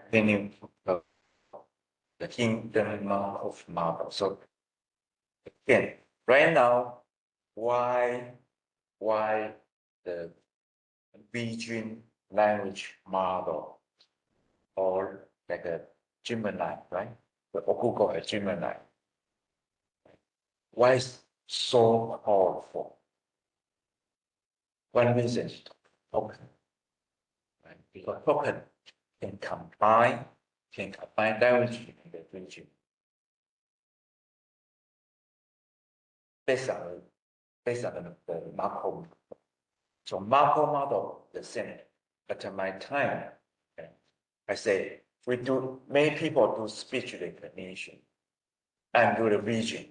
continue the hidden Markov model. So again, right now, why the Vision language model or like a Gemini, right? Or Google a Gemini. Why is so powerful? One reason is token, right? Because token can combine language in the region based on the Markov. So Markov model the same. At my time, I say many people do speech recognition and do the vision.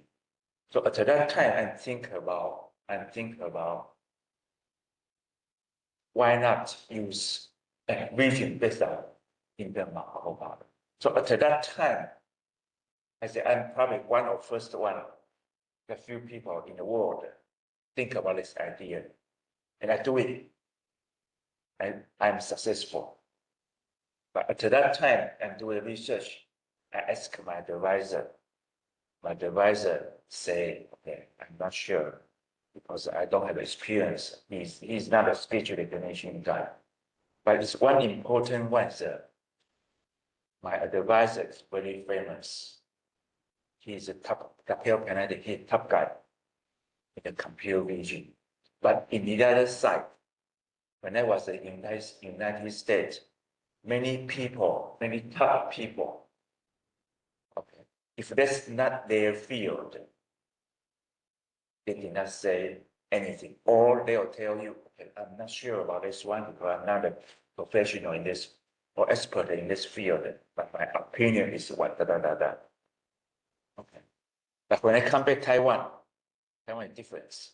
So at that time, I think about why not use a vision based on in the Markov model. So at that time, I say I'm probably one of first one, a few people in the world think about this idea, and I do it, and I'm successful. But at that time, I'm doing research. I ask my advisor. My advisor say, "Okay, I'm not sure because I don't have experience. He's not a speech recognition guy, but it's one important one. My advisor is very famous. He's a Kapil Panadi. He's a top guy in the computer vision. But in the other side, when I was in the United States, many top people, okay, if that's not their field, they did not say anything, or they'll tell you, okay, I'm not sure about this one because I'm not a professional in this or expert in this field, but my opinion is what, da, da, da, da. Okay. But when I come back Taiwan is different.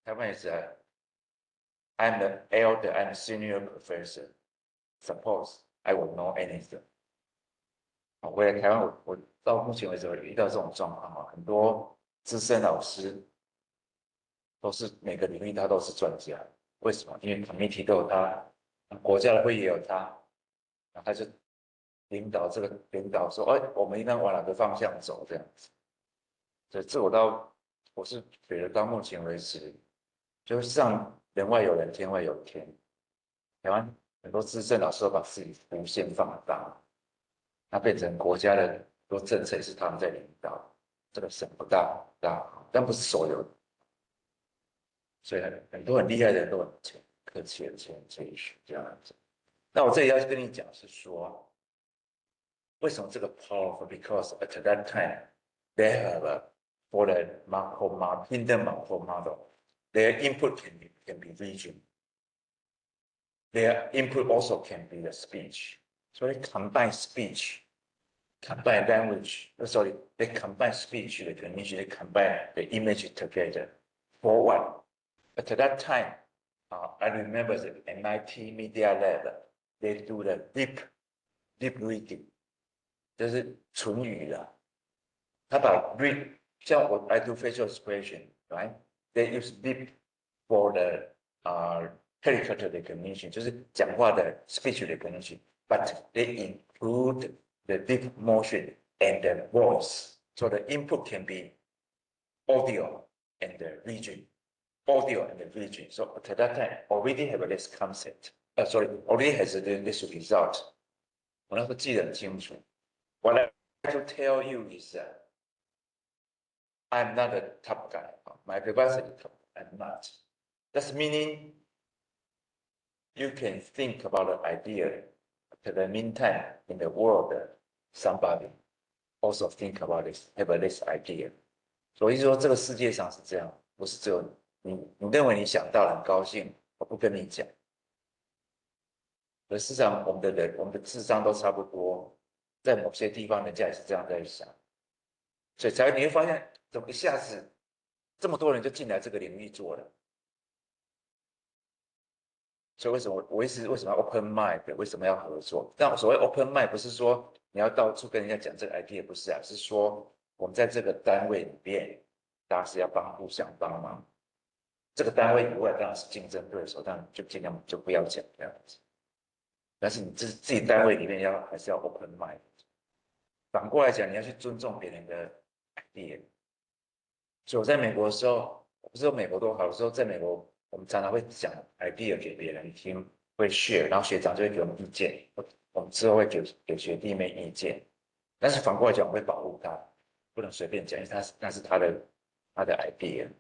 Taiwan is, I'm the elder, I'm a senior professor. Suppose I would know anything. 回来台湾，我到目前为止遇到这种状况很多资深老师都是每个领域他都是专家。为什么？因为 committee 都有他，国家的会议也有他，然后他就领导说，我们应该往哪个方向走这样子。所以这我是觉得到目前为止，就是像人外有人，天外有天。台湾很多资深老师都把自己无限放大。那变成国家的多政策也是他们在领导，这个省不大，但不是所有的，所以很多很厉害的人都很客气的谦虚这样子。那我这里要跟你讲是说，为什么这个 powerful? Because at that time they have for the Markov model, hidden Markov model, their input can be region. Their input also can be the speech. So they combine speech, combine language. Sorry, they combine speech recognition, they combine the image together. For what? At that time, I remember the MIT Media Lab, they do the deep reading. 就是唇语的，他把 read 像我 I do facial expression, right? They use deep for the character recognition, 就是讲话的 speech recognition, but they include the deep motion and the voice, so the input can be audio and the region, audio and the region. So at that time, already have this concept. Already has this result. 我那时候记得很清楚。What I like to tell you is that I'm not a top guy. My advisor is top. I'm not. That's meaning you can think about an idea. At the meantime, in the world, somebody also think about this, have this idea. 所以说，这个世界上是这样，不是只有你认为你想到了很高兴，我不跟你讲。而事实上，我们的智商都差不多。在某些地方，人家也是这样在想，所以你会发现，怎么一下子这么多人就进来这个领域做了？所以为什么要 open mind？ 为什么要合作？但所谓 open mind 不是说你要到处跟人家讲这个 idea， 不是啊，是说我们在这个单位里面，大家是要互相帮忙。这个单位以外当然是竞争对手，当然就尽量就不要讲这样子。但是你自己单位里面还是要 open mind。反过来讲，你要去尊重别人的 idea。所以我在美国的时候，我不是说美国多好，有时候在美国我们常常会讲 idea 给别人听，会 share，然后学长就会给我们意见，我们之后会给学弟妹意见。但是反过来讲，我会保护他，不能随便讲，因为那是他的 idea，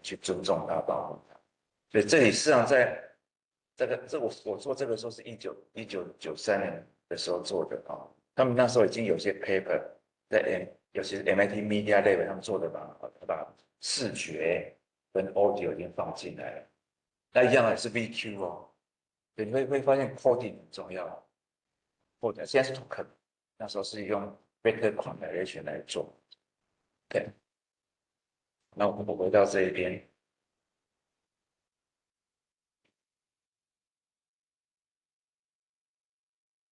去尊重他，保护他。所以这里事实上在我做这个时候是1993年的时候做的啊，他们那时候已经有些 paper 在尤其是 MIT Media Lab 他们做的把视觉跟 audio 已经放进来了，那一样也是 VQ 哦，对，你会发现 coding 很重要，或者现在是 token，那时候是用 vector compilation 来做，对，那我们回到这一边。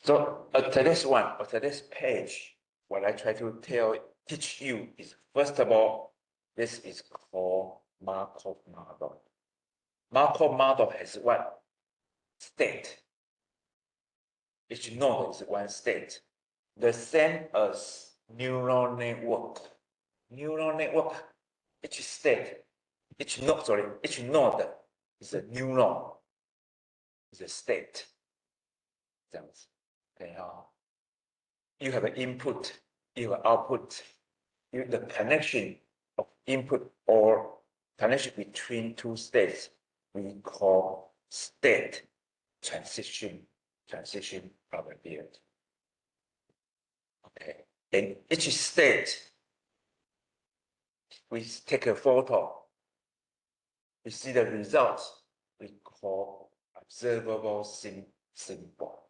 So today's page, what I try to teach you is, first of all, this is called Markov model. Markov model has what? State. Each node is one state. The same as neural network. Neural network, each state, each node is a neuron, is a state. 这样子，对啊。You have an input, you have output, the connection of input or connection between two states we call state transition probability. Okay, in each state, we take a photo, we see the results we call observable symbol.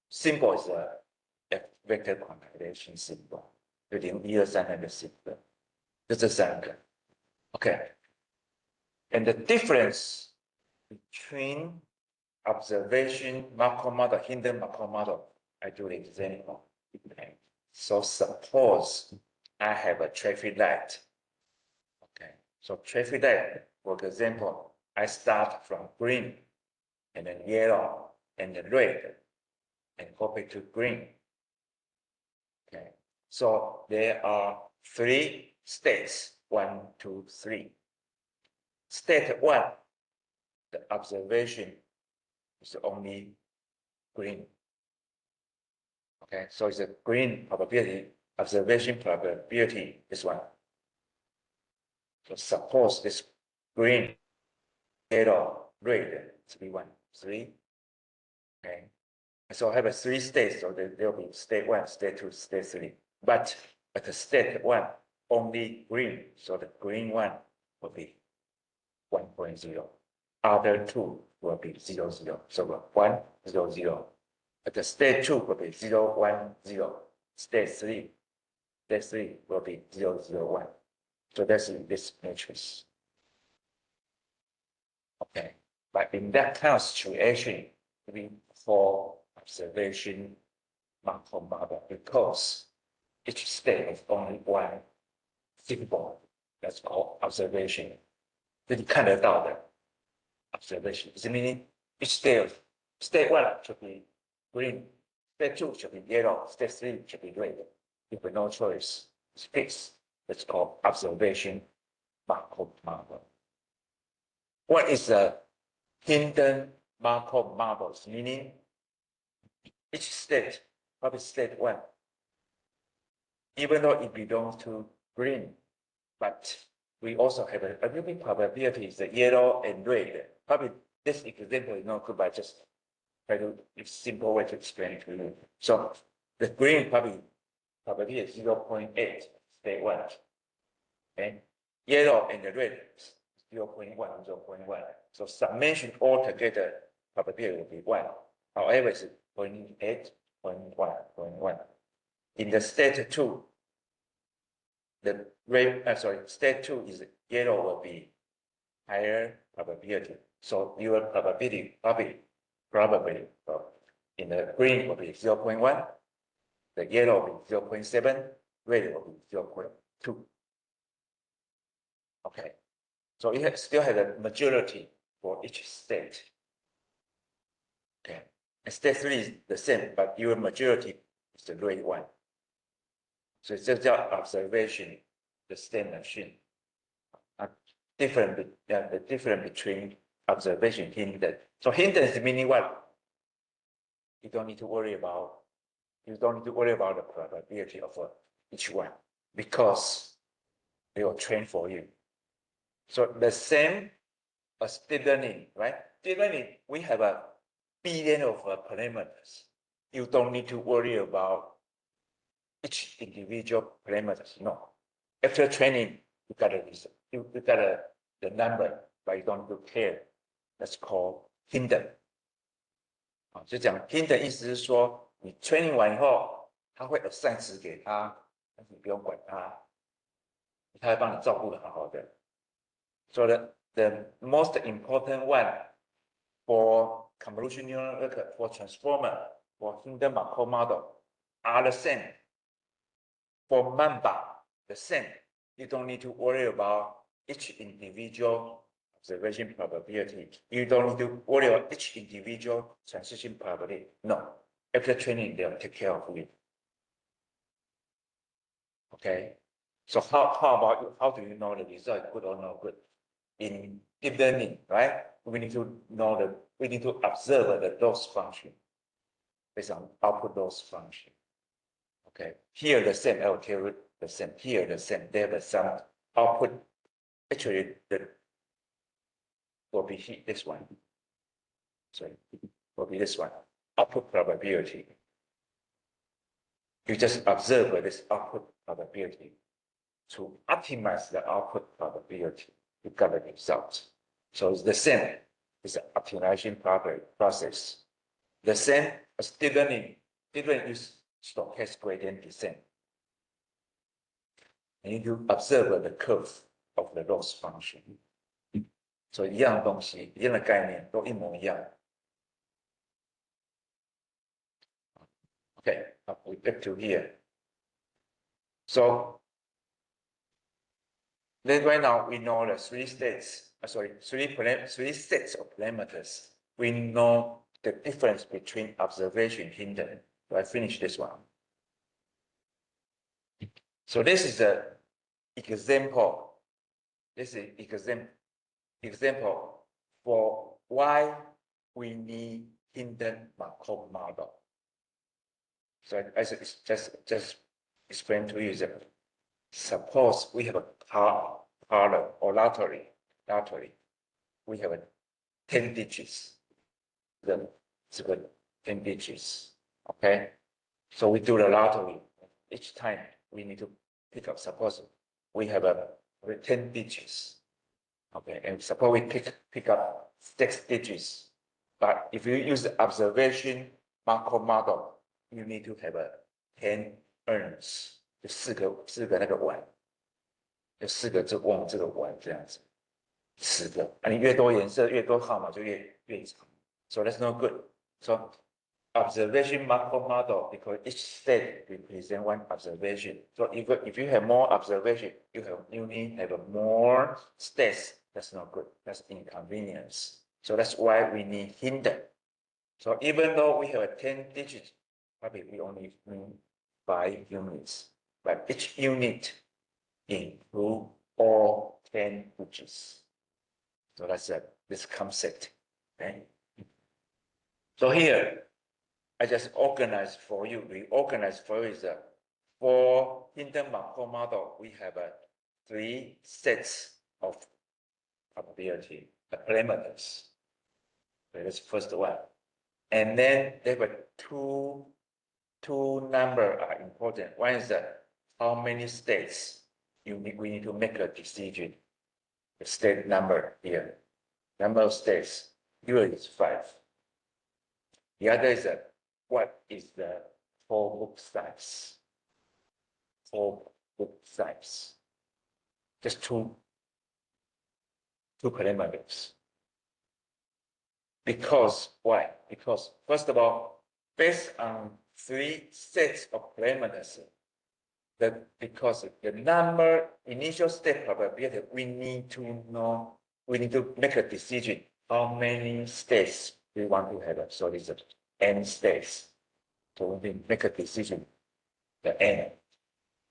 Symbol is a vector compilation symbol， 就0、1、2、3那个 symbol， 就这三个。Okay，and the difference between observation Markov model, hidden Markov model, I do the example. Okay. So suppose I have a traffic light. Okay, so traffic light, for example, I start from green, and then yellow, and then red, and go back to green. Okay, so there are 3 states, 1, 2, 3. State 1, the observation is only green. Okay, so it's a green probability, observation probability, this one. So suppose this green, yellow, red, 3, 1, 3. Okay, so I have a 3 states, so there will be state 1, state 2, state 3. But at the state 1, only green, so the green one will be 1.0. Other 2 will be 0, 0. So 1, 0, 0. At the state 2 will be 0, 1, 0. State 3 will be 0, 0, 1. So that's in this matrix. Okay, but in that kind of situation, we call observation Markov model because each state is only one symbol. That's called observation. 这你看得到的 observation. It's meaning each state 1 should be green, state 2 should be yellow, state 3 should be red. You have no choice. It's fixed. That's called observation Markov model. What is a hidden Markov models? Meaning each state, probably state 1, even though it belongs to green, but we also have a little bit probability is the yellow and red. Probably this example is not good, but just try to it's simple way to explain it to you. So the green probability is 0.8, state 1. Okay, yellow and the red 0.1, 0.1. So summation altogether probability will be 1. However, it's 0.8, 0.1, 0.1. In the state 2, the state 2 is yellow will be higher probability. So your probability probably in the green will be 0.1, the yellow will be 0.7, red will be 0.2. Okay, so you still have a majority for each state. Okay, And state 3 is the same, but your majority is the right one. So 这叫 observation, the state machine. The difference between observation and hidden. So hidden is meaning what? You don't need to worry about. You don't need to worry about the probability of each one because they will train for you. So the same as deep learning, right? Deep learning, we have a billion of parameters. You don't need to worry about each individual parameters. No. After training, you got the number, but you don't care. That's called hidden. 就讲 hidden 意思是说，你 training 完以后，他会 assign 值给他，但是你不用管他，他会帮你照顾的好好的。So the most important one for convolutional neural network, for transformer, for hidden Markov model are the same. For Mamba, the same. You don't need to worry about each individual observation probability. You don't need to worry about each individual transition probability. No. After training, they'll take care of you. Okay. So how do you know the result good or not good? In deep learning, right? We need to know we need to observe the loss function based on output loss function. Okay. Here the same, I will tell you the same. Here the same. There the some output. Actually, will be this one. Sorry, will be this one. Output probability. You just observe this output probability to optimize the output probability. You got the result. So it's the same. It's an optimization process. The same as deep learning. Deep learning is stochastic gradient descent. And you observe the curve of the loss function. 所以一样的东西，一样的概念，都一模一样。Okay, we back to here. So then right now we know the three sets of parameters. We know the difference between observation and hidden. So I finish this one. So this is an example. This is example for why we need hidden Markov model. So I just explain to you that suppose we have a parlor or lottery. We have 10 digits. Then it's 10 digits. Okay. So we do the lottery. Each time we need to pick up. Suppose we have 10 digits. Okay, and suppose we pick up 6 digits. But if you use the observation Markov model, you need to have 10 urns. 就四个那个碗，有4个这往这个碗这样子，10个。你越多颜色，越多号码就越长。So that's not good. So observation Markov model, because each state represents one observation. So if you have more observation, you need to have more states. That's not good. That's inconvenience. So that's why we need hidden. So even though we have 10 digits, probably we only need 5 units. But each unit includes all 10 digits. So that's this concept. Okay. So here, I just organize for you. We organize for you is for hidden Markov model. We have 3 sets of probability parameters. Okay, that's the first one. And then there were two numbers are important. One is how many states we need to make a decision. The state number here. Number of states usually is 5. The other is what is the for book size? For book size. Just two parameters. Because why? Because first of all, based on 3 sets of parameters, because the initial state probability, we need to make a decision how many states we want to have. So this is n states. So we make a decision, the n.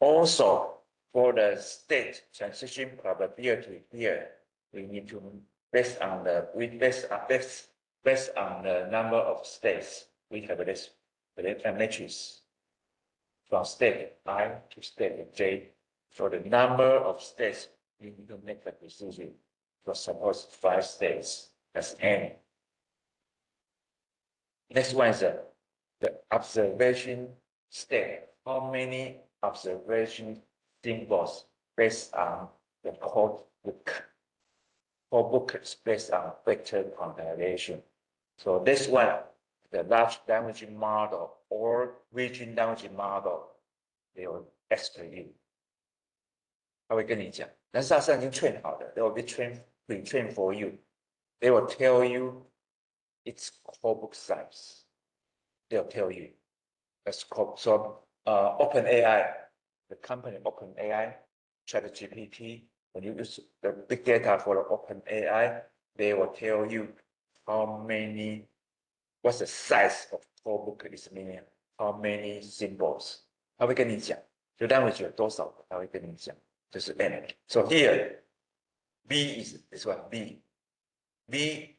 Also, for the state transition probability here, we need to based on the number of states, we have this matrix from state I to state j. For the number of states, we need to make a decision. For suppose 5 states, that's n. Next one is the observation state. How many observation symbols based on the code book? Code book is based on vector compilation. So this one, the large language model or region language model, they will ask you. 他会跟你讲，但是它是已经 train 好的 ，they will be pre-trained for you. They will tell you its code book size. They'll tell you. That's called so OpenAI, the company OpenAI, ChatGPT. When you use the big data for the OpenAI, they will tell you what's the size of code book is meaning, how many symbols. 他会跟你讲，就language有多少，他会跟你讲，就是 n. So here, B is this one, B. B,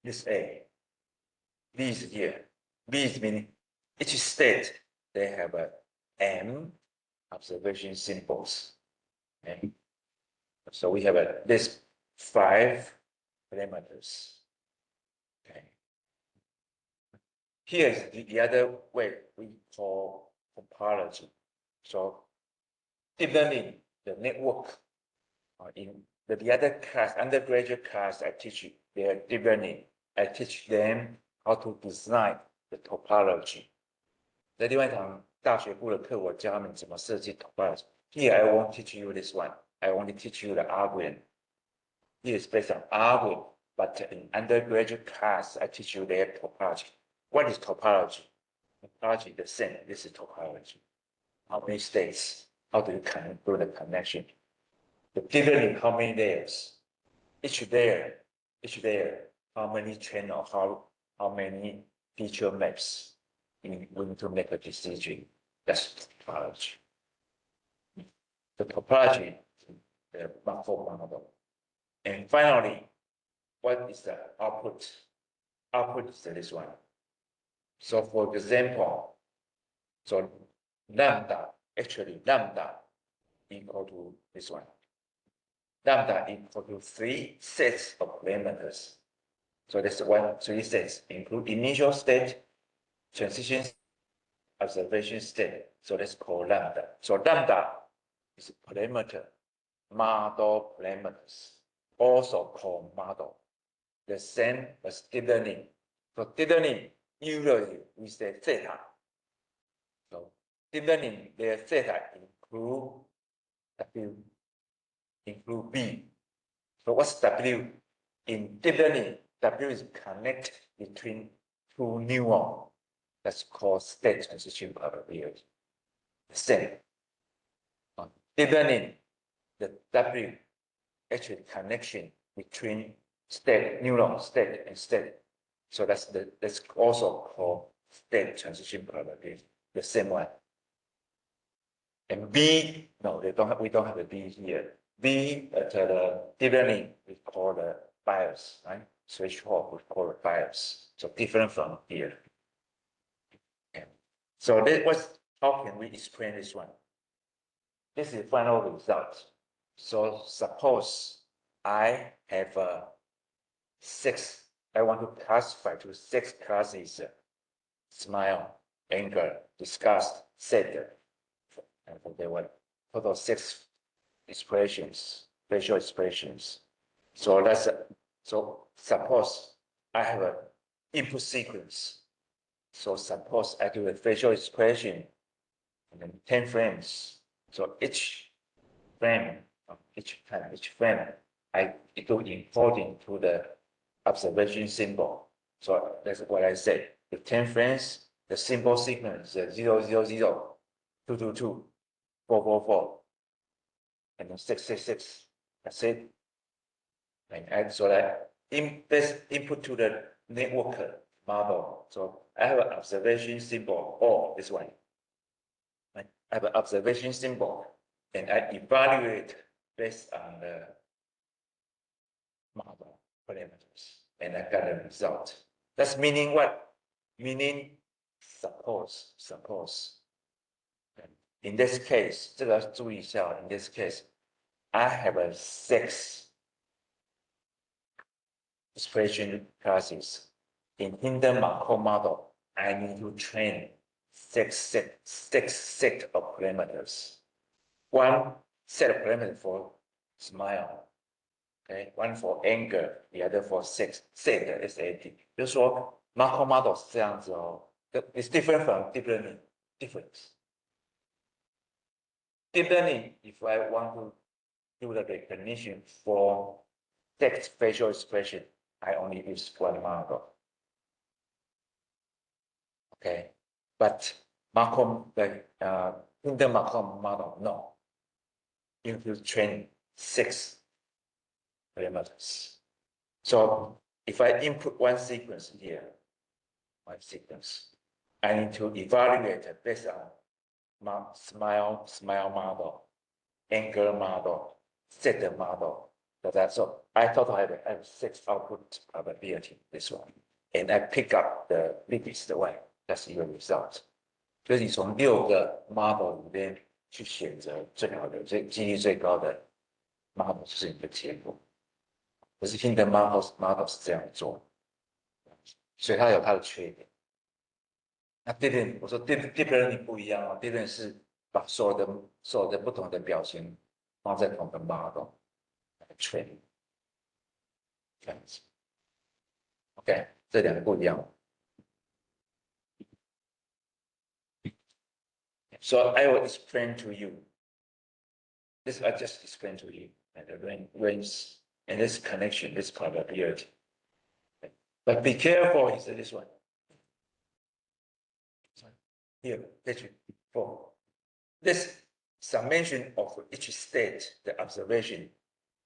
this A. B is here. B is meaning each state, they have a M observation symbols. Okay. So we have this 5 parameters. Okay. Here is the other way we call topology. So deep learning, the network, in the other class, undergraduate class, I teach you their deep learning. I teach them how to design the topology. 在另外一堂大学部的课，我教他们怎么设计 topology. Here I won't teach you this one. I only teach you the algorithm. Here is based on algorithm, but in undergraduate class, I teach you their topology. What is topology? Topology is the same. This is topology. How many states? How do you do the connection? The deep learning, how many layers? Each layer, how many channels, how many feature maps? We need to make a decision. That's topology. The topology, the Markov model. And finally, what is the output? Output is this one. So for example, so lambda equal to this one. Lambda equal to 3 sets of parameters. So that's 3 sets, include initial state, transition, observation state. So that's called lambda. So lambda is parameter, model parameters, also called model. The same as deep learning. So deep learning, usually we say theta. So deep learning, their theta include W, include B. So what's W? In deep learning, W is connect between 2 neurons. That's called state transition probability. The same. Deep learning, the W actually connection between neuron state and state. So that's also called state transition probability. The same one. And B, no, we don't have a B here. B at the deep learning, we call the bias, right? Threshold, we call it bias. So different from here. Okay. So how can we explain this one? This is the final result. So suppose I have 6, I want to classify to 6 classes: smile, anger, disgust, sad. And there were total 6 expressions, facial expressions. So so suppose I have an input sequence. So suppose I do a facial expression and then 10 frames. So each frame, I do import into the observation symbol. So that's what I said. With 10 frames, the symbol sequence is 0, 0, 0, 2, 2, 2, 4, 4, 4, and then 6, 6, 6. That's it. And so that this input to the network model. So I have an observation symbol, or this one. I have an observation symbol, and I evaluate based on the model parameters, and I got a result. That's meaning what? Meaning suppose in this case, 这个注意一下 in this case, I have a 6 expression classes. In Hinderman-Markov model, I need to train six set of parameters. One set of parameters for smile, okay, one for anger, the other for SAT. 就是说 Markov model 是这样子哦。It's different from deep learning. Difference. Deep learning, if I want to do the recognition for text facial expression, I only use one model. Okay, but Markov, Hinderman-Markov model, no. You have to train 6 parameters. So if I input one sequence here, I need to evaluate it based on smile model, anger model, SAT model. So I thought I have 6 output probability, this one. And I pick up the biggest one. That's your result. 就是你从6个 model 里面去选择最好的、几率最高的 model 就是你的结果。可是 Hinderman-Markov model 是这样做，所以它有它的缺点。那 deep learning 我说 deep learning 不一样哦 ，deep learning 是把所有的不同的表情放在同一个 model 来 train， 这样子。OK， 这两个不一样。So I will explain to you. This I just explained to you, and the range and this connection, this probability. But be careful, he said this one. Here, page 4. This summation of each state, the observation,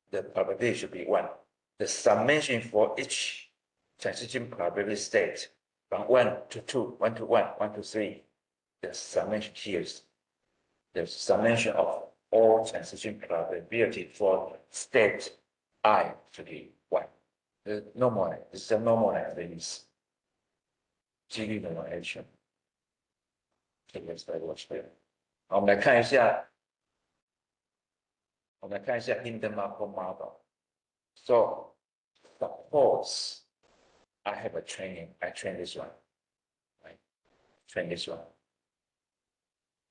the probability should be 1. The summation for each transition probability state from 1 to 2, 1 to 1, 1 to 3. The summation here is the summation of all transition probability for state I to be 1. The normal, it's a normalized 几率 normalization. 这个是在我这边。好，我们来看一下 Hinderman-Markov model. So suppose I have a training, I train this one, right? Train this one.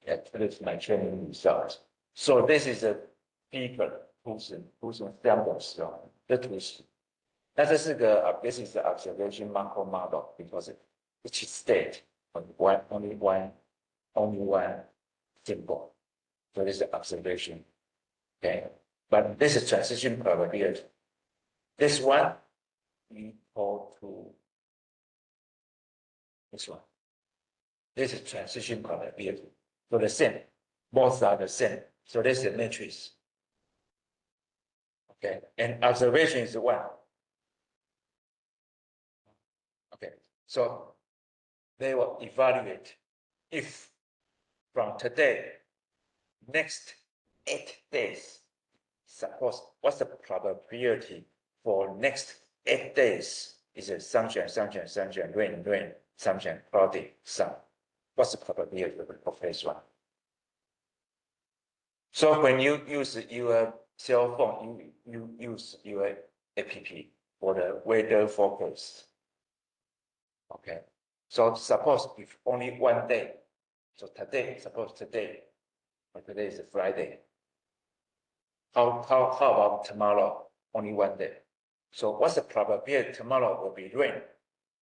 Yeah, this is my training result. So this is a people who's sample 时候的图形。那这是个this is the observation Markov model because each state only one symbol. So this is observation. Okay, but this is transition probability. This one equal to this one. This is transition probability. So the same, both are the same. So this is the matrix. Okay, and observation is 1. Okay, so they will evaluate if from today, next 8 days, suppose what's the probability for next 8 days is a sunshine, rain, sunshine, cloudy, sun. What's the probability of phase 1? So when you use your cell phone, you use your app for the weather forecast. Okay, so suppose if only 1 day, so today, suppose today, but today is a Friday. How about tomorrow? Only 1 day. So what's the probability tomorrow will be rain?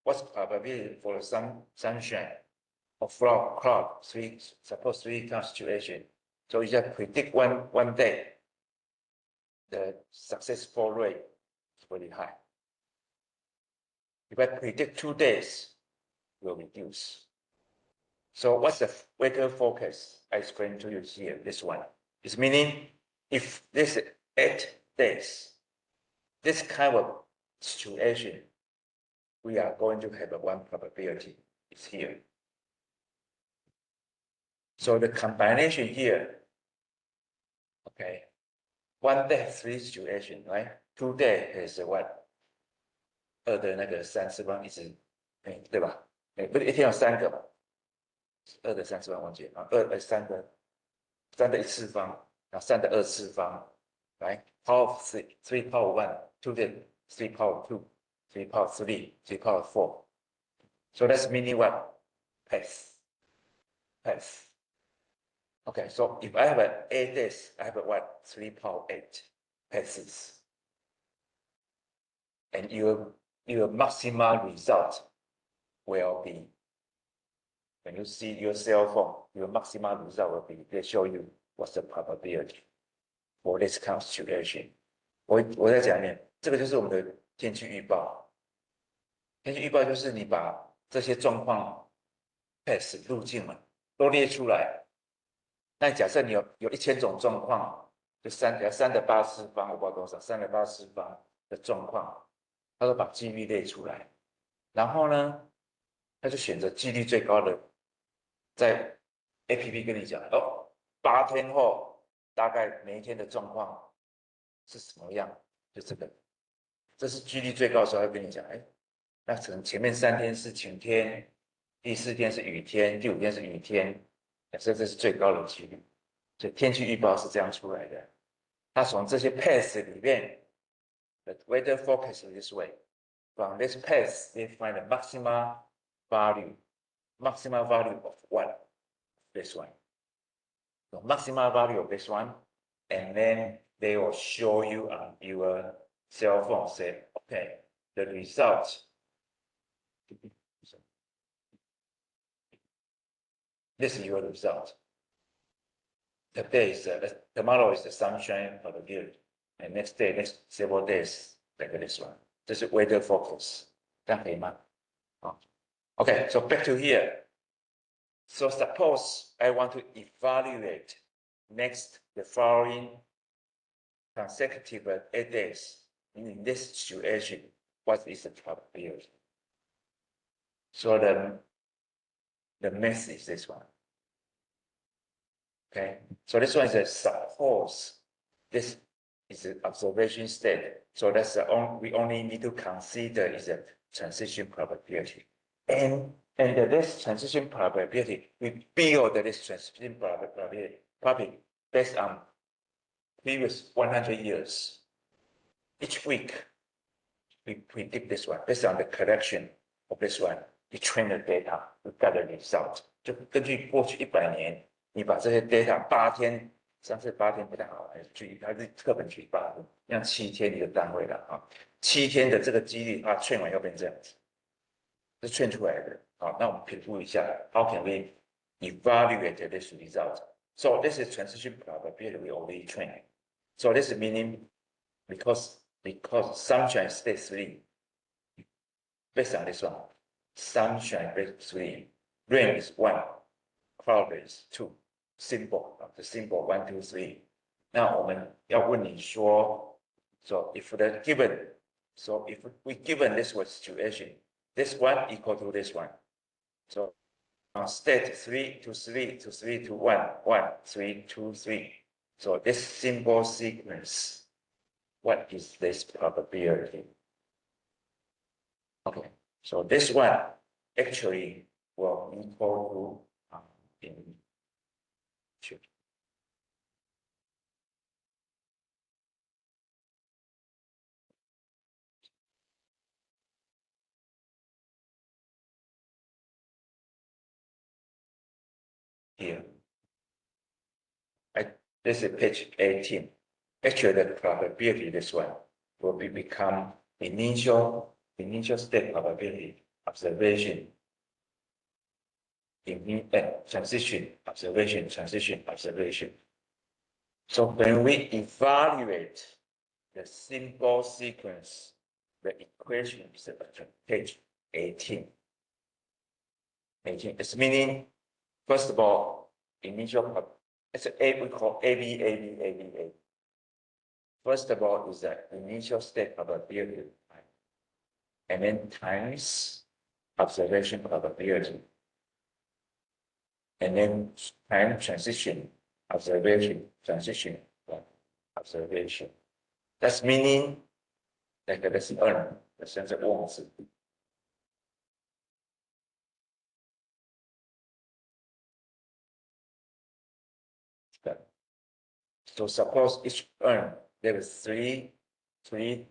What's the probability for the sunshine or for cloud? Suppose 3 constellation. So you just predict one day, the successful rate is very high. If I predict 2 days, it will reduce. So what's the weather forecast I explained to you here? This one. It's meaning if this 8 days, this kind of situation we are going to have a one probability is here. So the combination here, okay, 1 day has 3 situations, right? 2 day has what? 2的那个3次方一直，对吧？不是一天有3个嘛？2的3次方忘记啊，3的1次方，然后3的2次方，来 power of 3 power 1 2的3 power 2 3 power 3 3 power 4 so that's meaning what? Path. Okay, so if I have an 8 days, I have a what? 3 power 8 passes. And your maximal result will be, when you see your cell phone, your maximal result will be, they show you what's the probability for this kind of situation. 我再讲一遍，这个就是我们的天气预报。天气预报就是你把这些状况 pass 路径嘛都列出来。那假设你有1000种状况，就3的8次方，我不知道多少，3的8次方的状况，他都把几率列出来，然后呢，他就选择几率最高的，在 APP 跟你讲，8天后大概每一天的状况是什么样，就这个，这是几率最高的时候，他跟你讲，那可能前面3天是晴天，第4天是雨天，第5天是雨天，所以这是最高的几率。所以天气预报是这样出来的。他从这些 paths 里面 ，the weather forecast is this way. From this path, they find the maximal value of what? This one. The maximal value of this one, and then they will show you on your cell phone. Say, okay, the result. This is your result. Today is tomorrow is the sunshine probability, and next day, next several days like this one. This is weather focus. 这样可以吗？Okay, so back to here. So suppose I want to evaluate the following consecutive 8 days in this situation. What is the probability? So the math is this one. Okay, so this one is a suppose this is an observation state. So that's we only need to consider is a transition probability. And this transition probability, we build this transition probability probably based on previous 100 years. Each week, we predict this one based on the collection of this one. You train the data, we got the result. 就根据过去100年。你把这些 data 8天，上次8天不太好，还是课本举8天，像7天一个单位了啊，7天的这个几率train完要变这样子，是 train 出来的。好，那我们评估一下 ，How can we evaluate this result? So this is transition probability we already train. So this is meaning because sunshine state 3, based on this one, sunshine state 3, rain is 1, cloud is 2. Symbol of the symbol 1, 2, 3. 那我们要问你说 so if we given this one situation, this one equal to this one. So from state 3 to 3 to 3 to 1, 1, 3, 2, 3. So this symbol sequence, what is this probability? Okay, so this one actually will equal to here. This is page 18. Actually, the probability this one will become initial state probability observation. Transition, observation. So when we evaluate the symbol sequence, the equation is page 18. It's meaning, first of all, initial, it's we call AB. First of all is the initial state probability. and then times observation probability, and then time transition, observation, transition, observation. That's meaning like that's N， 现在忘字。So suppose each urn there is three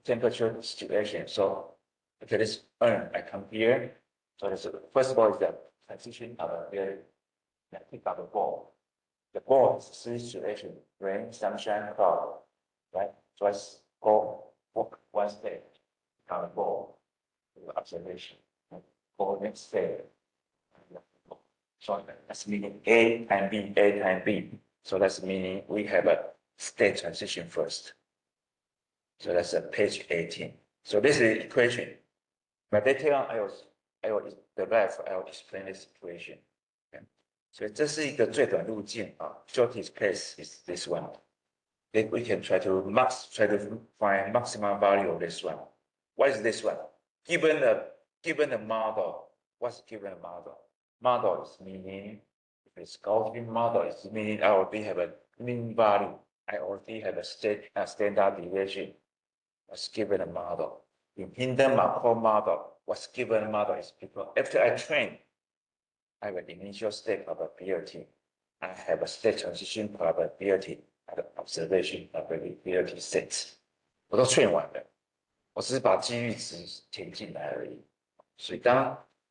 temperature situations. So okay, this urn I come here. So this, first of all is the transition of the pick up the ball. The ball is three situation: rain, sunshine, cloud. Right? So I go walk one step, count the ball, observation. Go next step. So that's meaning A and B, A and B. So that's meaning we have a state transition first. So that's page 18. So this is the equation. But later on, I will explain the situation. Okay. 所以这是一个最短路径啊。Shortest place is this one. Then we can try to find maximum value of this one. What is this one? Given the model, what's given the model? Model is meaning, if it's Gaussian model, it's meaning I already have a mean value. I already have a standard deviation. What's given a model? In Hindenburg model, what's given a model is because after I train, I have an initial state probability. I have a state transition probability, I have observation probability set. 我都 train 完了，我只是把几率值填进来而已。所以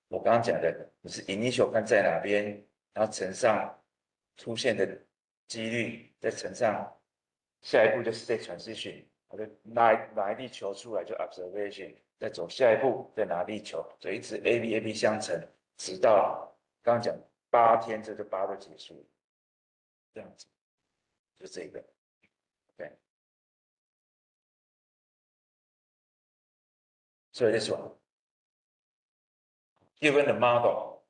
我刚刚讲的，你是 initial 看在哪边，然后乘上出现的几率，再乘上下一步就 state transition， 我就拿一粒球出来就 observation， 再走下一步再拿粒球，所以一直 A B 相乘，直到刚刚讲8天，这就8个结束，这样子，就这个 ，OK。So this one, given the model,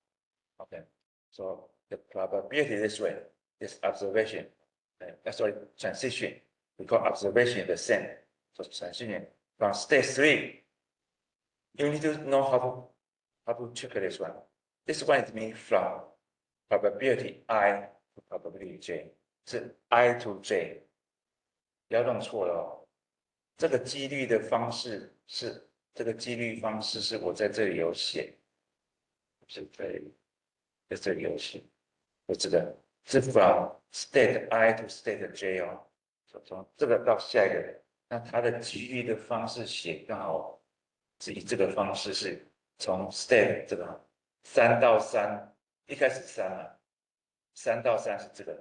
okay, so the probability this way, this observation, sorry, transition, we call observation the same. So transition from state 3, you need to know how to check this one. This one is mean from probability I to probability J, 是 I to J， 不要弄错了哦。这个几率的方式是。这个几率方式是我在这里有写，是在这里有写，我这个是 from state I to state J 哦，从这个到下一个，那它的几率的方式写刚好是以这个方式是从 state 这个3到3，一开始3嘛，3到3是这个，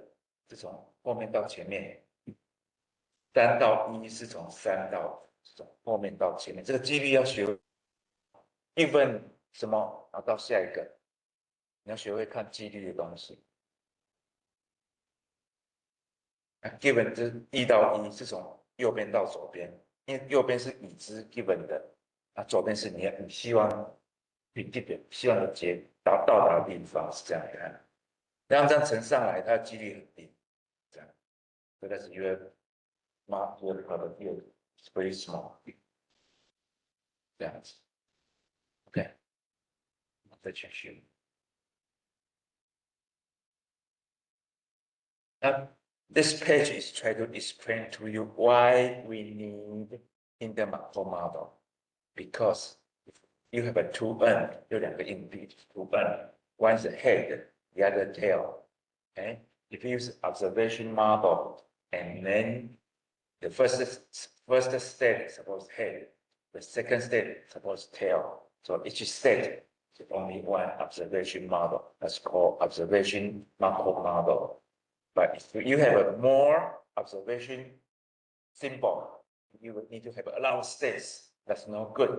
是从后面到前面，3到1是从3到。后面到前面，这个几率要学given什么，然后到下一个，你要学会看几率的东西。given 就是1到1是从右边到左边，因为右边是已知 given 的，左边是你希望希望的到达的地方是这样看，然后这样乘上来，它的几率很低，这样，所以that's your probability is very small。这样子 ，OK， 再继续。Now, this page is trying to explain to you why we need Hindenburg model. Because if you have a 2N, 有两个硬币 2N, one is the head, the other tail. Okay, if you use observation model, and then the first state is supposed head. The second state suppose tail. So each state is only one observation model. That's called observation Markov model. But if you have a more observation symbol, you would need to have a lot of states. That's no good.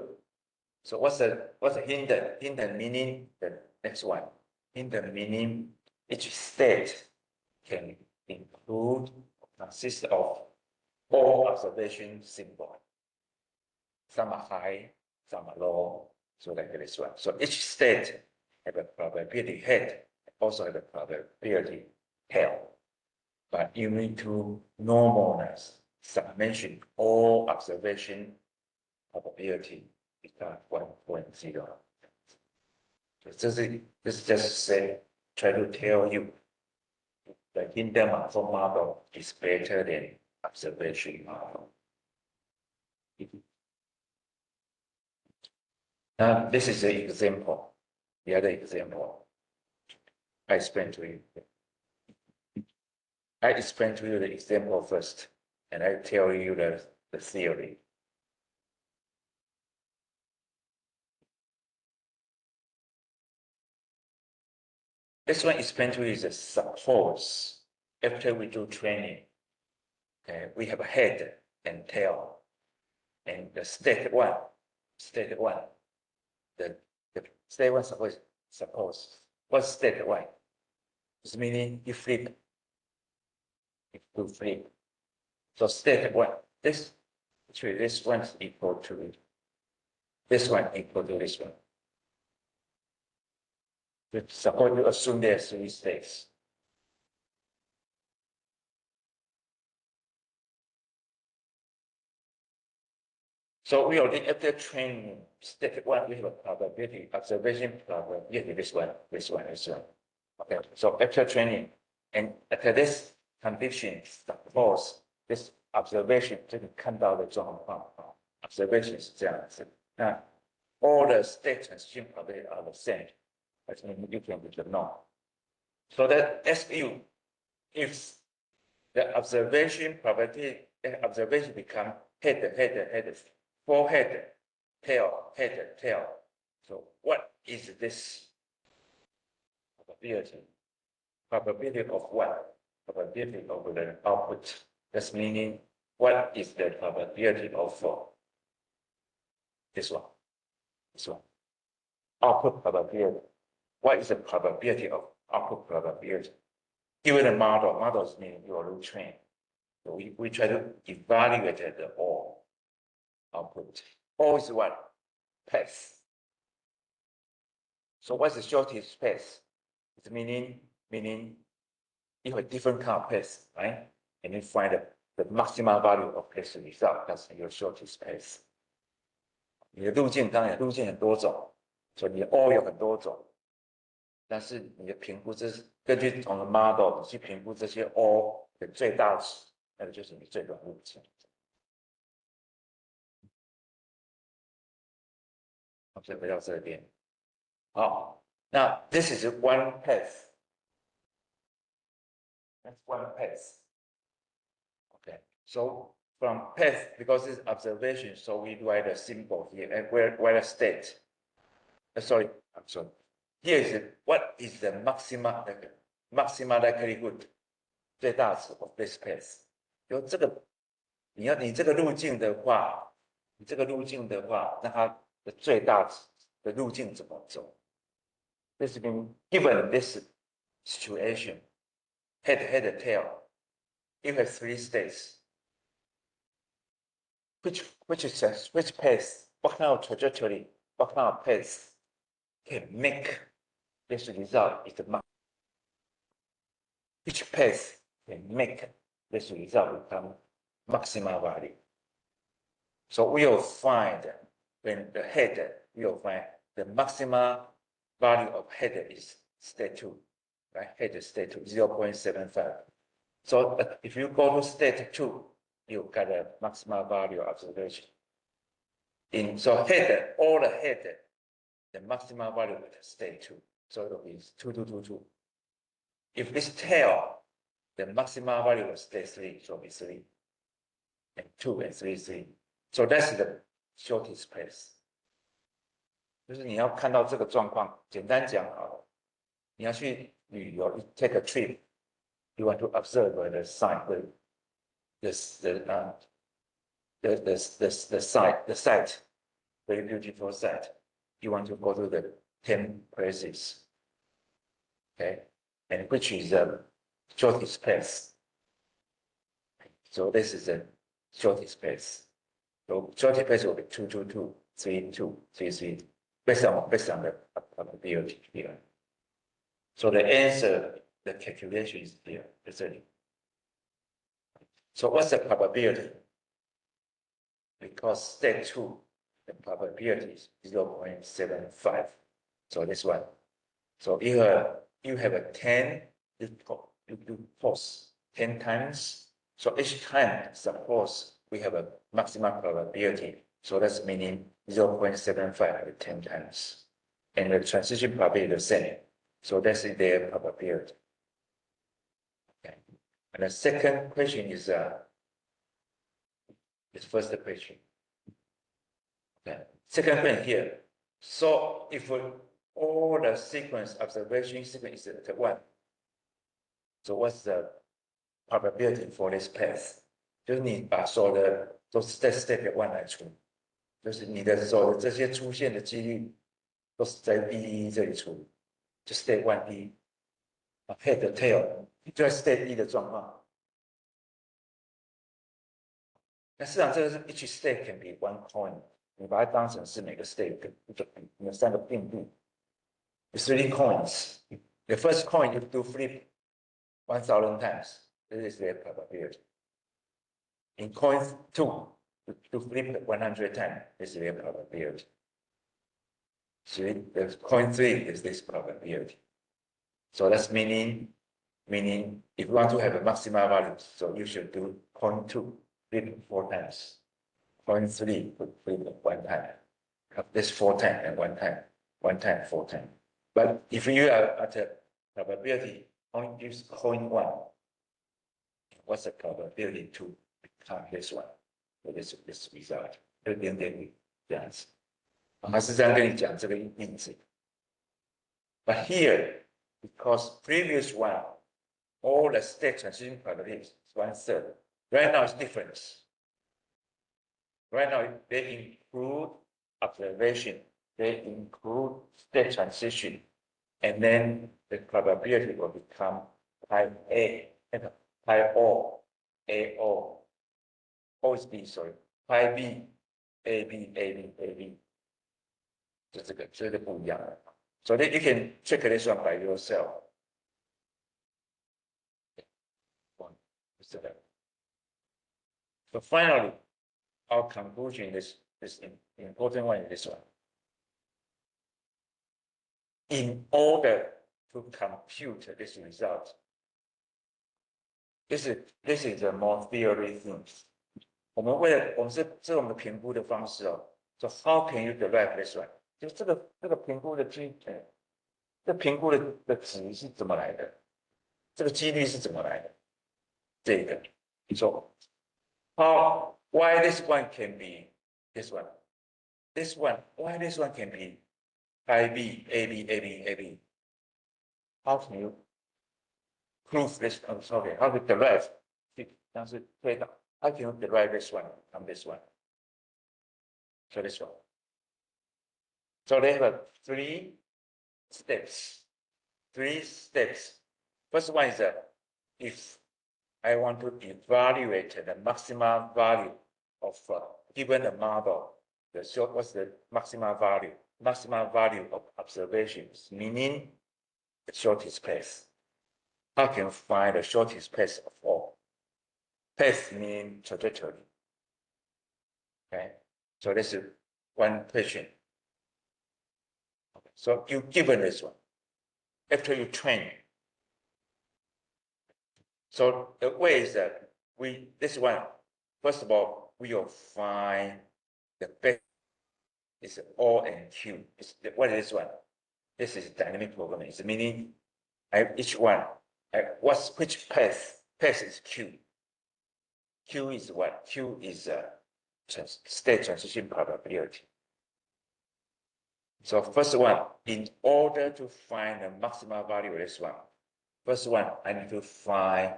So what's the Hinden? Hinden meaning the next one. Hinden meaning each state can include, consist of all observation symbols. Some are high, some are low, so like this one. So each state have a probability head, also have a probability tail. But you need to normalize summation all observation probability become 1.0. So this is just say, try to tell you the Hindermann model is better than observation model. Now, this is the example, the other example I explained to you. I explain to you the example first, and I tell you the theory. This one explained to you is a suppose after we do training, okay, we have a head and tail, and the state one, the state one suppose what's state one? It's meaning you flip, you flip. So state one, this one is equal to this one equal to this one. Suppose you assume there are 3 states. So we already after training state one, we have a probability, observation probability, this one. Okay, so after training, and after this condition, suppose this observation 这个看到的状况 observation 是这样子。那 all the state transition probability are the same. As you can know. So that SU, if the observation probability, observation become head, forehead, tail. So what is this probability? Probability of what? Probability of the output. That's meaning what is the probability of this one? Output probability. What is the probability of output probability? Given the models mean you are trained. So we try to evaluate the all output. All is what? Path. So what's the shortest path? It's meaning you have different kind of path, right? And you find the maximal value of path result. That's your shortest path. 你的路径当然路径很多种，所以你的 all 有很多种。但是你的评估，这是根据不同的 model 去评估这些 all 的最大值，那个就是你最短路径。好，所以回到这边。好，那 this is one path. That's one path. Okay, so from path, because it's observation, so we write a symbol here and write a state. I'm sorry. Here is what is the maximum likelihood 最大值 of this path。就这个，你这个路径的话，那它的最大值的路径怎么走 ？This means given this situation, head, tail, you have 3 states. Which path? What kind of trajectory? What kind of path can make this result is the max? Which path can make this result become maximal value? So we will find when the head, we will find the maximal value of head is state 2, right? Head is state 2, 0.75. So if you go to state 2, you get a maximal value observation. So head, all the head, the maximal value is state 2. So it will be 2, 2, 2, 2. If this tail, the maximal value of state 3, so it will be 3. And 2 and 3, 3. So that's the shortest path. 就是你要看到这个状况，简单讲好了，你要去旅游 ，you take a trip, you want to observe the site, the site, very beautiful site. You want to go to the 10 places, okay, and which is the shortest path. So this is the shortest path. So shortest path will be 2, 2, 2, 3, 2, 3, 3. Based on the probability here. So the answer, the calculation is here. So what's the probability? Because state 2, the probability is 0.75. So this one. So you have a 10, you pause 10 times. So each time, suppose we have a maximum probability. So that's meaning 0.75 10 times. And the transition probability is the same. So that's their probability. Okay. And the second question is first question. Okay. Second question here. So if all the sequence observation sequence is at 1, so what's the probability for this path？ 就是你把所有的都是在 step 1来除，就是你的所有的这些出现的几率都是在 B1 这里除，就 step 1 head tail 就在 step 1的状况。那市场这个是 each step can be one coin， 你把它当成是每个 step 有3个并度 ，it's 3 coins. The first coin you do flip 1,000 times. This is their probability. In coin 2, to flip 100 times, this is their probability. So the coin 3 is this probability. So that's meaning if you want to have a maximum value, so you should do coin 2, flip 4 times. Coin 3, flip 1 time. This 4 times and 1 time, 1 time, 4 times. But if you are at a probability, only use coin 1. What's the probability to become this one? So this result 2.5这样子，还是这样跟你讲这个例子。But here, because previous one, all the state transition probability is 1/3. Right now it's different. Right now they include observation, they include state transition, and then the probability will become type A, type O, AO, O is B, sorry, type B, AB, AB, AB. 就这个不一样了。So then you can check this one by yourself. So finally, our conclusion is this important one is this one. In order to compute this result, this is a more theory thing. 我们是我们的评估的方式哦。So how can you derive this one？ 就这个评估的这评估的值是怎么来的？这个几率是怎么来的？这个，So why this one can be this one? This one, why this one can be IB, AB, AB, AB? How can you prove this? I'm sorry, how to derive? 但是推导 how can you derive this one from this one? So this one. So they have 3 steps. 3 steps. First one is that if I want to evaluate the maximum value of given a model, what's the maximum value? Maximum value of observations, meaning the shortest path. How can you find the shortest path of all? Path meaning trajectory. Okay, so this is one question. Okay. So you given this one after you train. So the way is that this one, first of all, we will find the best is O and Q. What is this one? This is dynamic programming. It's meaning each one, which path? Path is Q. Q is what? Q is state transition probability. So first one, in order to find the maximum value of this one, first one, I need to find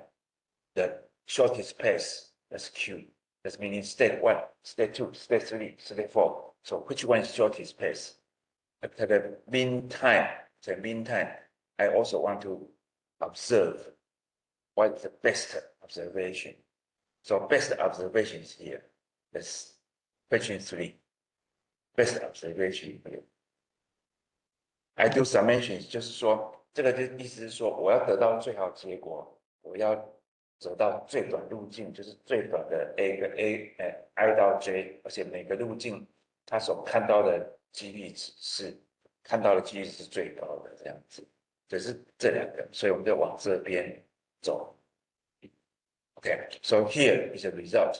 the shortest path. That's Q. That's meaning state 1, state 2, state 3, state 4. So which one is shortest path? At the meantime, I also want to observe what is the best observation. So best observation is here. That's question 3. Best observation here. I do summation， 就是说，这个的意思是说，我要得到最好结果，我要走到最短路径，就是最短的 I 到 J， 而且每个路径他所看到的几率值是看到的几率是最高的这样子，就是这两个，所以我们就往这边走。Okay, so here is a result.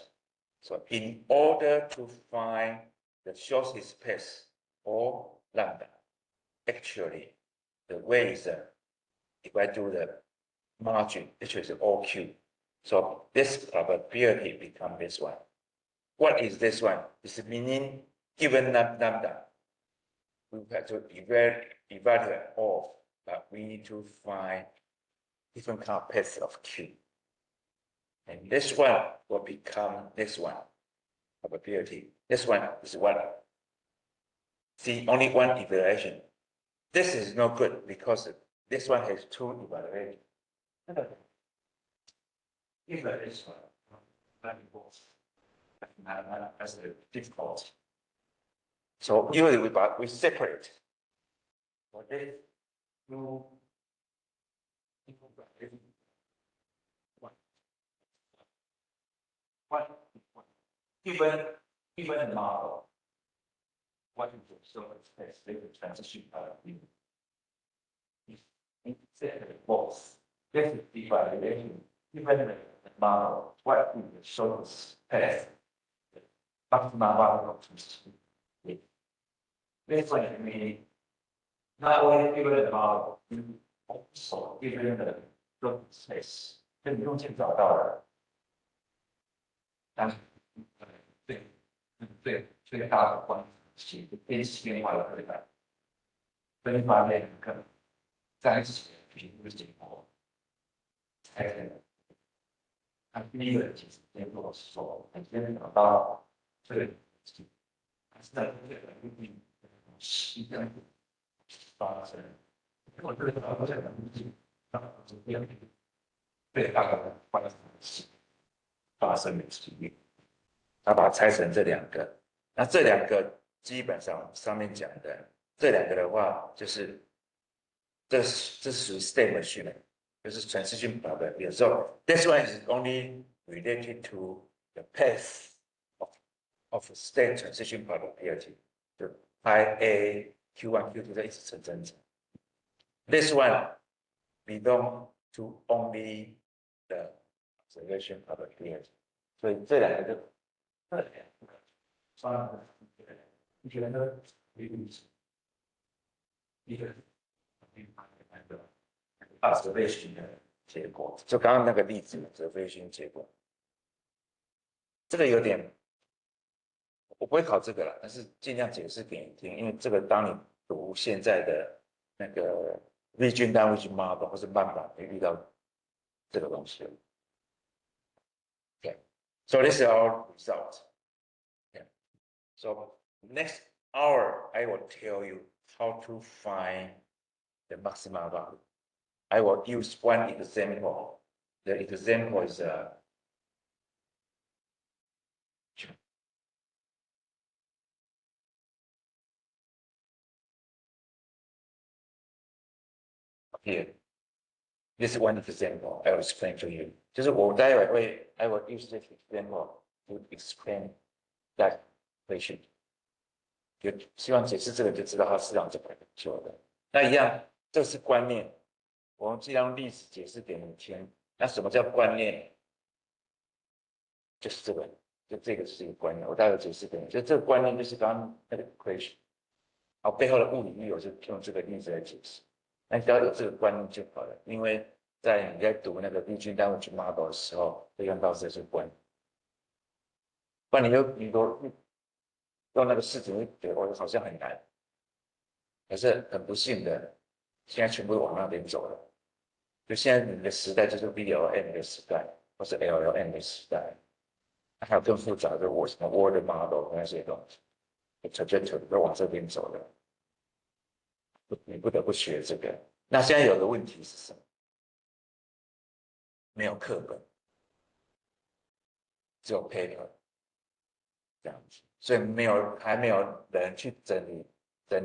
So in order to find the shortest path or lambda, actually the way is if I do the margin, which is OQ. So this probability becomes this one. What is this one? It's meaning given lambda, we have to evaluate all, but we need to find different kind of paths of Q. And this one will become this one, probability. This one is what? See, only one evaluation. This is no good because this one has two evaluations. Even this one, that's difficult. So usually we separate. For this, given the model, what you show is the transition paradigm. If both, this is the evaluation. Given the model, what you show is path. Maximal value of transition. This one meaning not only given the model, also given the room space. 这你用钱找到了，但是最大的关系跟另外一个分发两个在一起评估结果，才可能。他第一个其实结果是说，很先找到这个，还是在这个时间发生，我这个发生的最大的关系发生的几率。他把它拆成这两个，那这两个基本上上面讲的这两个的话，就是这属于 state machine， 就是 transition probability。So this one is only related to the path of state transition probability， 就 IA Q1 Q2 在一直成正常。This one belong to only the observation probability， 所以这两个就。一个呢，一个 observation 的结果，就刚刚那个例子 observation 结果，这个有点，我不会考这个了，但是尽量解释给你听，因为这个当你读现在的那个 region language model 或是慢版，会遇到这个东西。Okay, so this is our result. Yeah. So next hour, I will tell you how to find the maximum value. I will use one example. The example is here. This is one example I will explain to you. 就是我待会会 I will use this example to explain that equation. 就希望解释这个就知道它市场怎么做的。那一样，这是观念，我们尽量用历史解释给你听。那什么叫观念？就是这个，就这个是一个观念。我待会解释给你，就这个观念就是刚刚那个 equation， 好，背后的物理力我就用这个例子来解释。那只要有这个观念就好了，因为在你在读那个 region language model 的时候，会用到这些观念。不然你都用那个式子，会觉得我好像很难。可是很不幸的，现在全部都往那边走了。就现在你的时代就是 VLM 的时代，或是 LLM 的时代，还有更复杂的什么 word model 那些东西 ，trajectory 都往这边走了。你不得不学这个。那现在有个问题是什么？没有课本，只有 paper 这样子，所以还没有人去整理，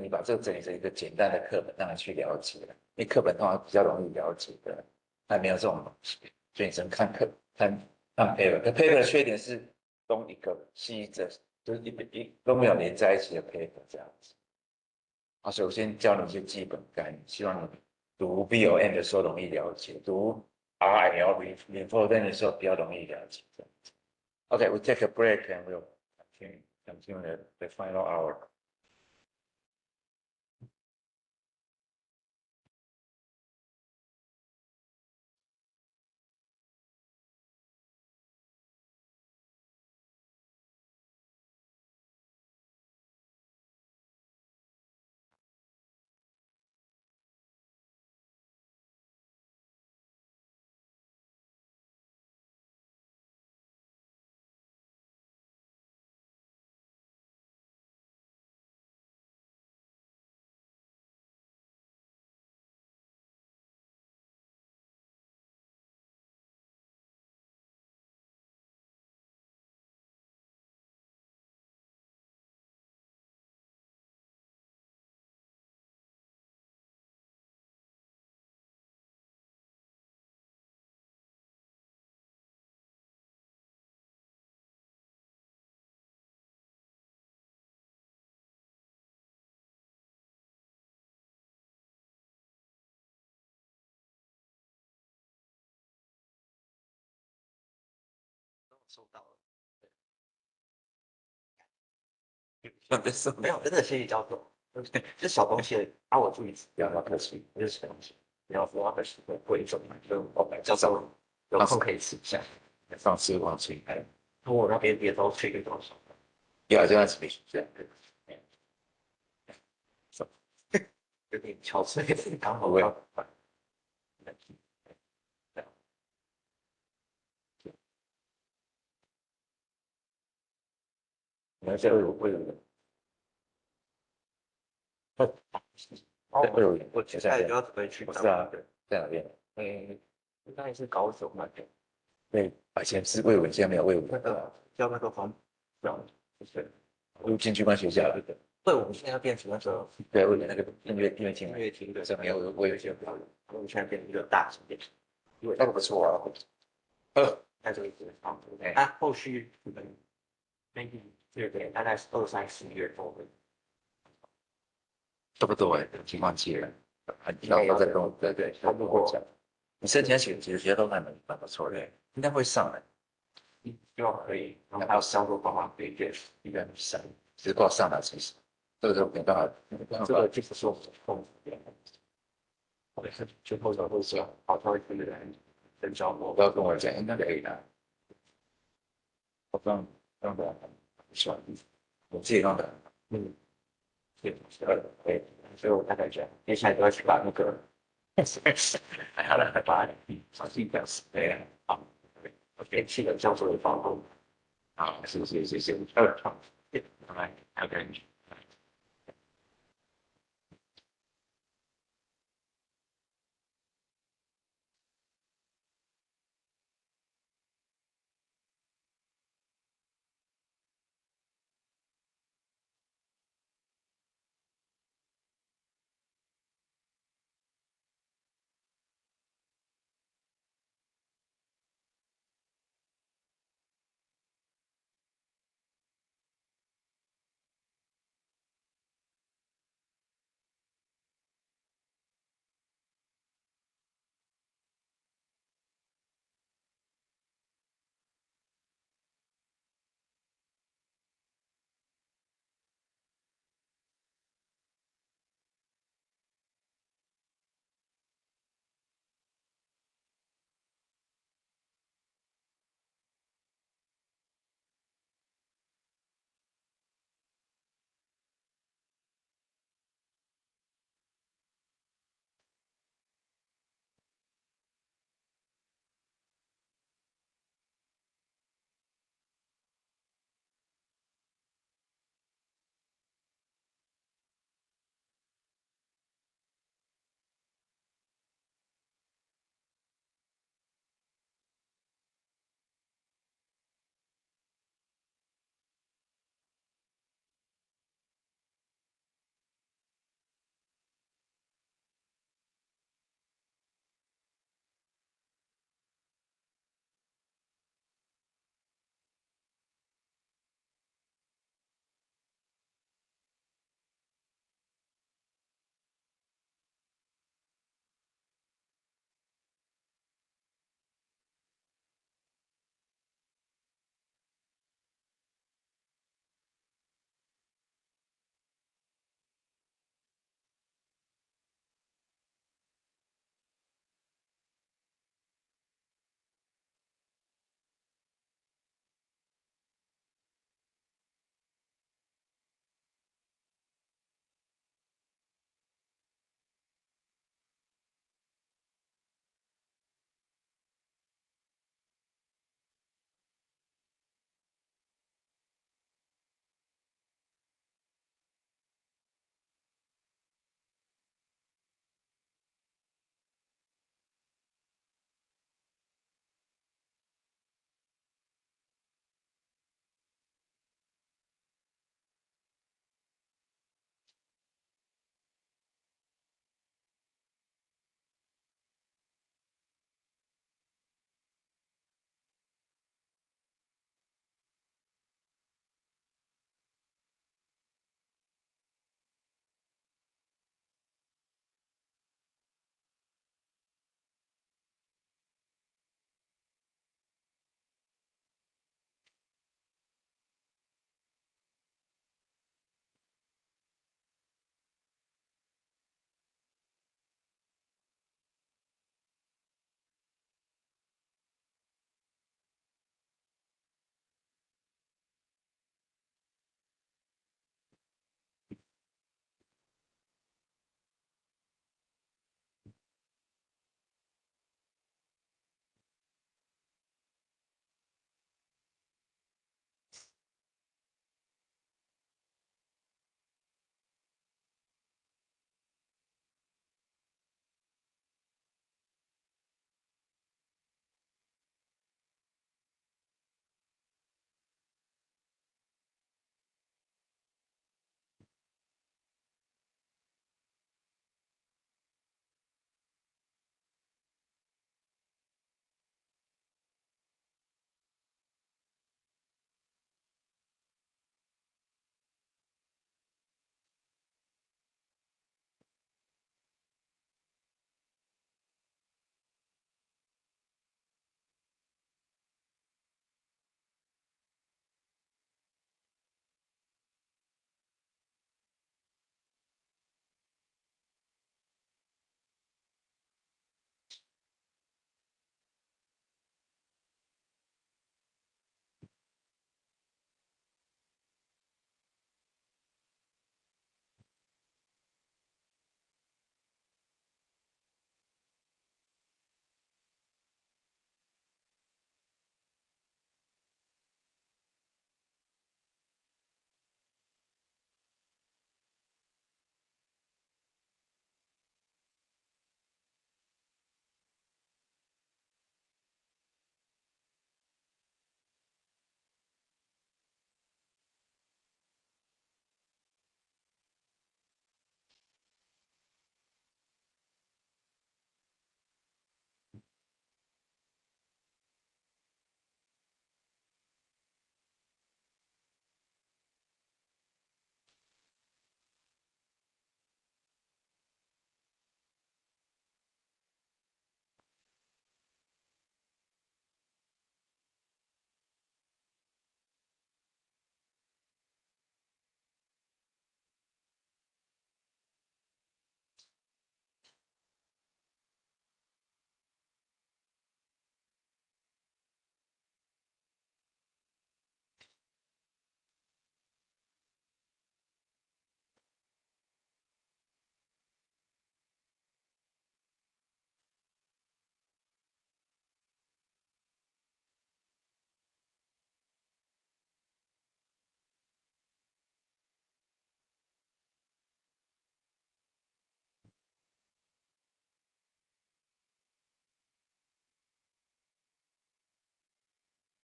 把这个整理成一个简单的课本让你去了解。因为课本通常比较容易了解的，还没有这种东西，所以你只能看 paper。可 paper 的缺点是东一个西一个，就是都没有连在一起的 paper 这样子。啊，首先教你一些基本概念，希望你读 VOM 的时候容易了解，读 RL lymphodem 的时候比较容易了解。这样子。Okay, we take a break and we'll continue the final hour.没有，真的谢谢教授。这小东西啊，我注意不要客气，这是小东西。你要说的是贵重嘛，就教授有空可以吃一下。上次忘记我那边也都去个多少。Yeah, that's me. Yeah. 有点憔悴，刚好要。你要这个为了我现在就要准备去找。是啊，在哪边？应该是高雄那边。对，以前是魏文，现在没有魏文。叫那个黄，就是入进军官学校了。对，我们现在变成那个对，为了那个音乐厅，音乐厅的，这没有魏文学校。我们现在变成一个大型店，因为那个不错啊。在这个地方，它后续maybe 对，大概是2、3、4月多的。差不多哎，已经忘记了。然后再跟我对，他如果你申请其实都蛮不错的，应该会上来。希望可以，然后还有销售方法可以给一个上，只是不知道上哪其实，这个没办法，这个就是说控制，或者是最后的会说，好像会人跟着我，不要跟我讲，应该可以的。我刚的喜欢，我自己弄的，对，所以我大概这样，接下来都要去把那个，好了，把详细表示，对，好，电器的教授的方法，好，谢谢，好，拜拜，OK。